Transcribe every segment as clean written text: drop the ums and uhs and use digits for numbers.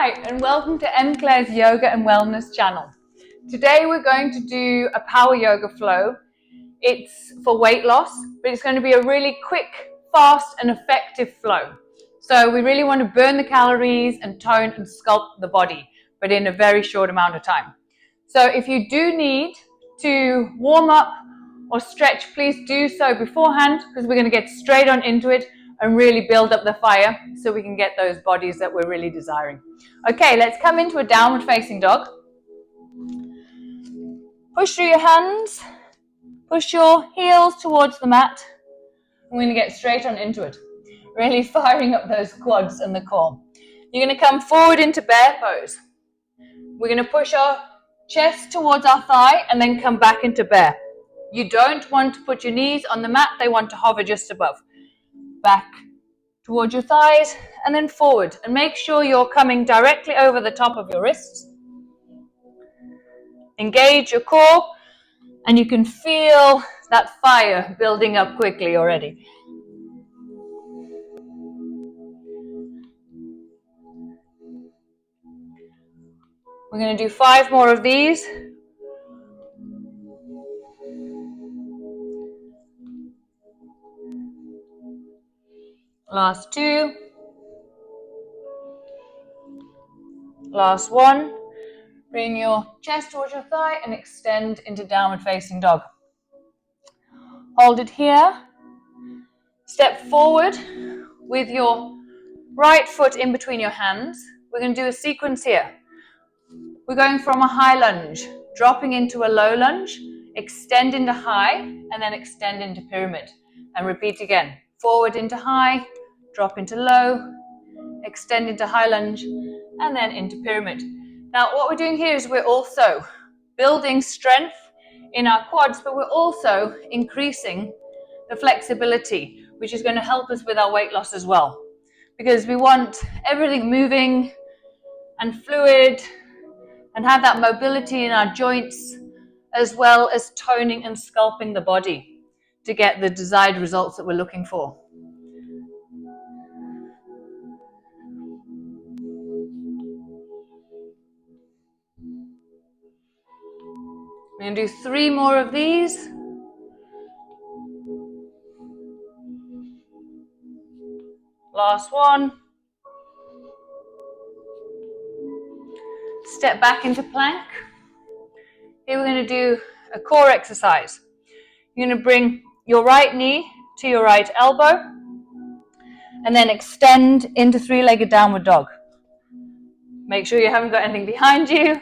Hi, and welcome to M. Claire's Yoga and Wellness channel. Today we're going to do a power yoga flow. It's for weight loss, but it's going to be a really quick, fast and effective flow. So we really want to burn the calories and tone and sculpt the body, but in a very short amount of time. So if you do need to warm up or stretch, please do so beforehand, because we're going to get straight on into it and really build up the fire so we can get those bodies that we're really desiring. Okay, let's come into a downward facing dog. Push through your hands, push your heels towards the mat. We're going to get straight on into it, really firing up those quads and the core. You're going to come forward into bear pose. We're going to push our chest towards our thigh and then come back into bear. You don't want to put your knees on the mat, they want to hover just above. Back towards your thighs and then forward, and make sure you're coming directly over the top of your wrists. Engage your core and you can feel that fire building up quickly already. We're going to do 5 more of these. Last 2. Last 1. Bring your chest towards your thigh and extend into downward facing dog. Hold it here. Step forward with your right foot in between your hands. We're going to do a sequence here. We're going from a high lunge, dropping into a low lunge, extend into high, and then extend into pyramid. And repeat again. Forward into high, drop into low, extend into high lunge, and then into pyramid. Now, what we're doing here is we're also building strength in our quads, but we're also increasing the flexibility, which is going to help us with our weight loss as well. Because we want everything moving and fluid and have that mobility in our joints, as well as toning and sculpting the body to get the desired results that we're looking for. We're going to do 3 more of these. Last one. Step back into plank. Here we're going to do a core exercise. You're going to bring your right knee to your right elbow and then extend into 3-legged downward dog. Make sure you haven't got anything behind you,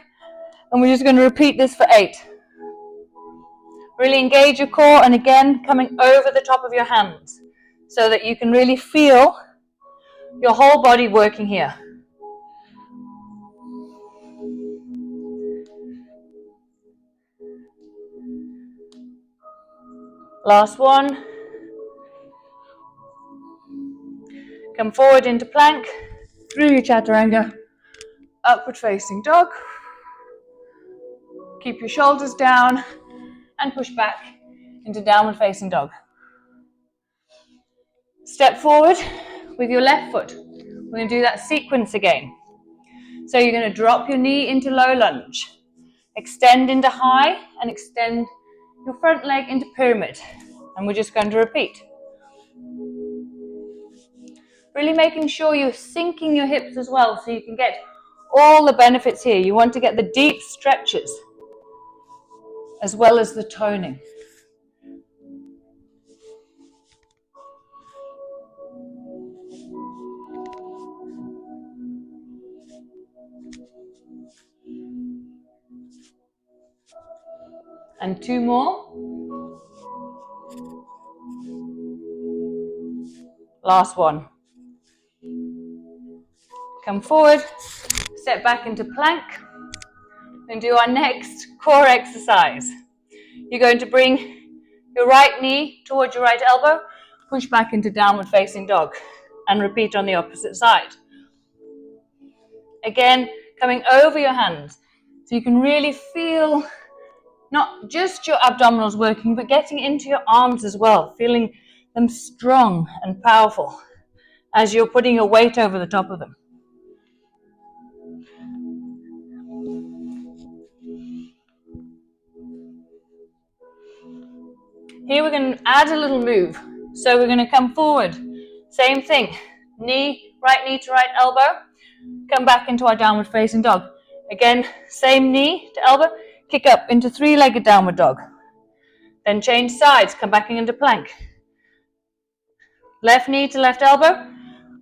and we're just going to repeat this for 8. Really engage your core, and again coming over the top of your hands so that you can really feel your whole body working here. Last one. Come forward into plank, through your chaturanga, upward facing dog. Keep your shoulders down and push back into downward facing dog. Step forward with your left foot. We're going to do that sequence again. So you're going to drop your knee into low lunge, extend into high, and extend your front leg into pyramid. And we're just going to repeat. Really making sure you're sinking your hips as well so you can get all the benefits here. You want to get the deep stretches as well as the toning. And 2 more. Last one. Come forward, step back into plank, and do our next core exercise. You're going to bring your right knee towards your right elbow, push back into downward facing dog, and repeat on the opposite side. Again, coming over your hands, so you can really feel not just your abdominals working, but getting into your arms as well, feeling them strong and powerful as you're putting your weight over the top of them. Here we're going to add a little move. So we're going to come forward. Same thing. Right knee to right elbow. Come back into our downward facing dog. Again, same knee to elbow. Kick up into three-legged downward dog. Then change sides. Come back into plank. Left knee to left elbow.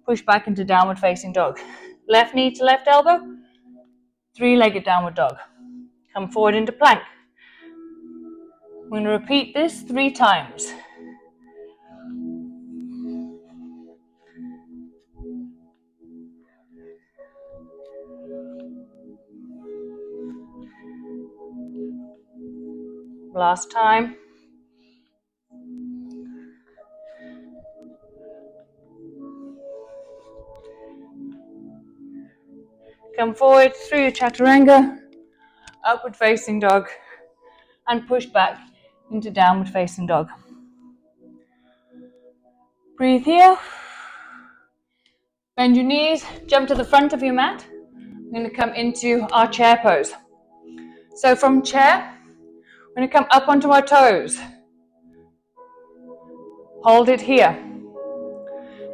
Push back into downward facing dog. Left knee to left elbow. Three-legged downward dog. Come forward into plank. We're going to repeat this 3 times. Last time. Come forward through your chaturanga, upward facing dog, and push back into downward facing dog. Breathe here. Bend your knees, jump to the front of your mat. We're going to come into our chair pose. So from chair, we're going to come up onto our toes. Hold it here.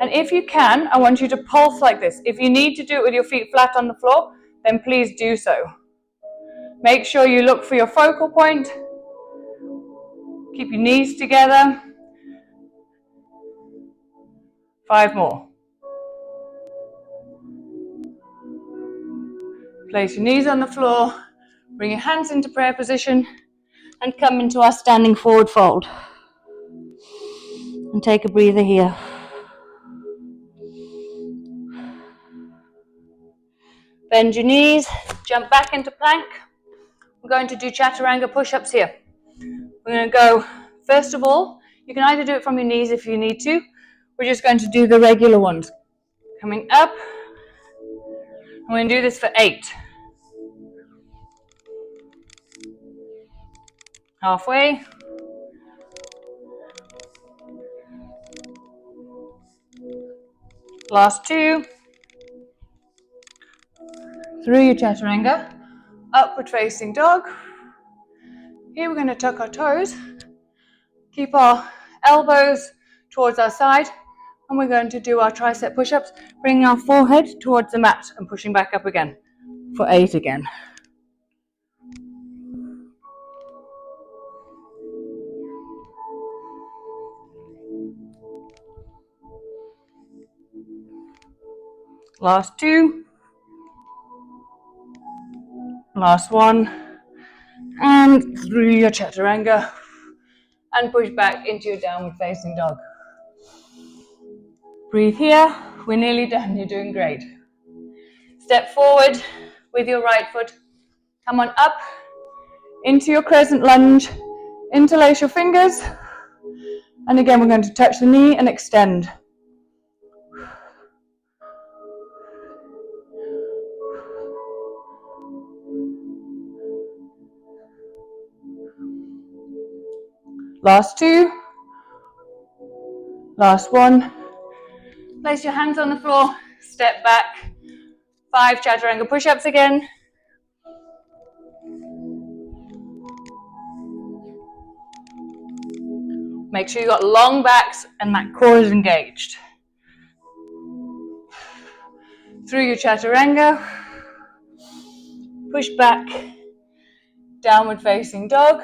And if you can, I want you to pulse like this. If you need to do it with your feet flat on the floor, then please do so. Make sure you look for your focal point. Keep your knees together. 5 more. Place your knees on the floor. Bring your hands into prayer position and come into our standing forward fold. And take a breather here. Bend your knees, jump back into plank. We're going to do chaturanga push-ups here. We're going to go, first of all, you can either do it from your knees if you need to. We're just going to do the regular ones. Coming up. We're going to do this for 8. Halfway. Last 2. Through your chaturanga. Upward facing dog. Here we're going to tuck our toes. Keep our elbows towards our side. And we're going to do our tricep push-ups, bringing our forehead towards the mat and pushing back up again for 8 again. Last 2. Last 1. And through your chaturanga and push back into your downward facing dog. Breathe here. We're nearly done. You're doing great. Step forward with your right foot. Come on up into your crescent lunge. Interlace your fingers. And again, we're going to touch the knee and extend. Last 2. Last 1. Place your hands on the floor. Step back. 5 chaturanga push-ups again. Make sure you've got long backs and that core is engaged. Through your chaturanga. Push back. Downward facing dog.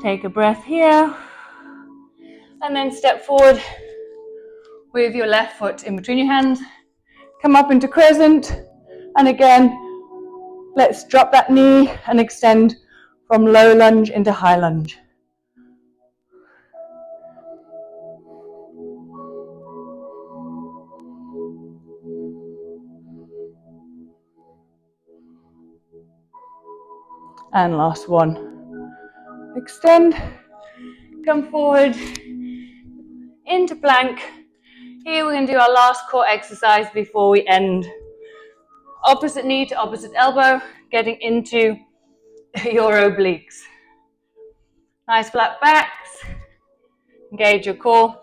Take a breath here. And then step forward with your left foot in between your hands. Come up into crescent. And again, let's drop that knee and extend from low lunge into high lunge. And last 1. Extend. Come forward into plank. Here we're going to do our last core exercise before we end. Opposite knee to opposite elbow, getting into your obliques. Nice flat backs. Engage your core.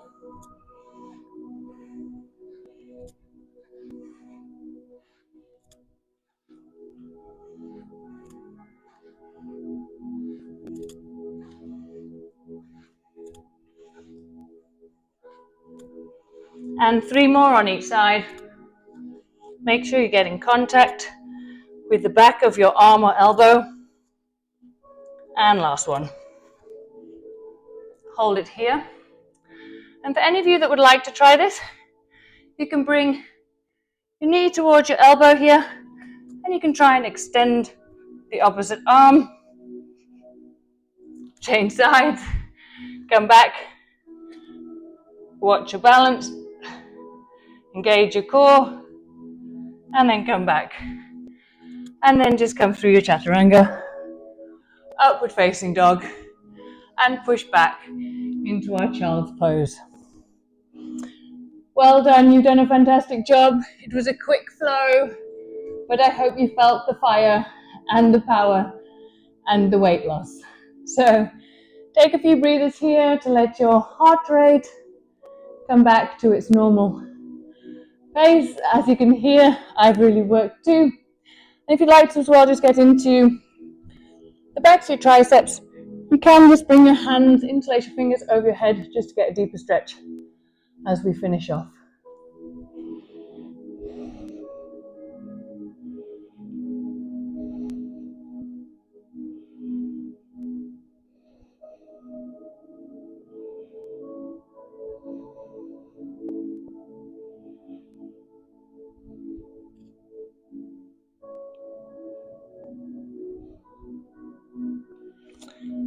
And 3 more on each side. Make sure you get in contact with the back of your arm or elbow. And last one. Hold it here. And for any of you that would like to try this, you can bring your knee towards your elbow here, and you can try and extend the opposite arm. Change sides, come back, watch your balance, engage your core, and then come back. And then just come through your chaturanga, upward facing dog, and push back into our child's pose. Well done, you've done a fantastic job. It was a quick flow, but I hope you felt the fire and the power and the weight loss. So take a few breathers here to let your heart rate come back to its normal pace. As you can hear, I've really worked too. And if you'd like to as well, just get into the backs of your triceps. You can just bring your hands, interlace your fingers over your head just to get a deeper stretch as we finish off.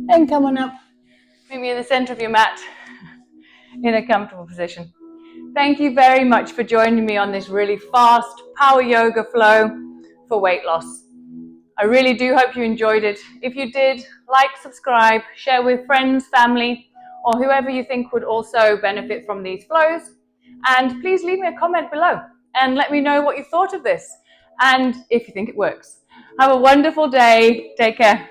And come on up, meet me in the center of your mat in a comfortable position. Thank you very much for joining me on this really fast power yoga flow for weight loss. I really do hope you enjoyed it. If you did, like, subscribe, share with friends, family, or whoever you think would also benefit from these flows. And please leave me a comment below and let me know what you thought of this and if you think it works. Have a wonderful day. Take care.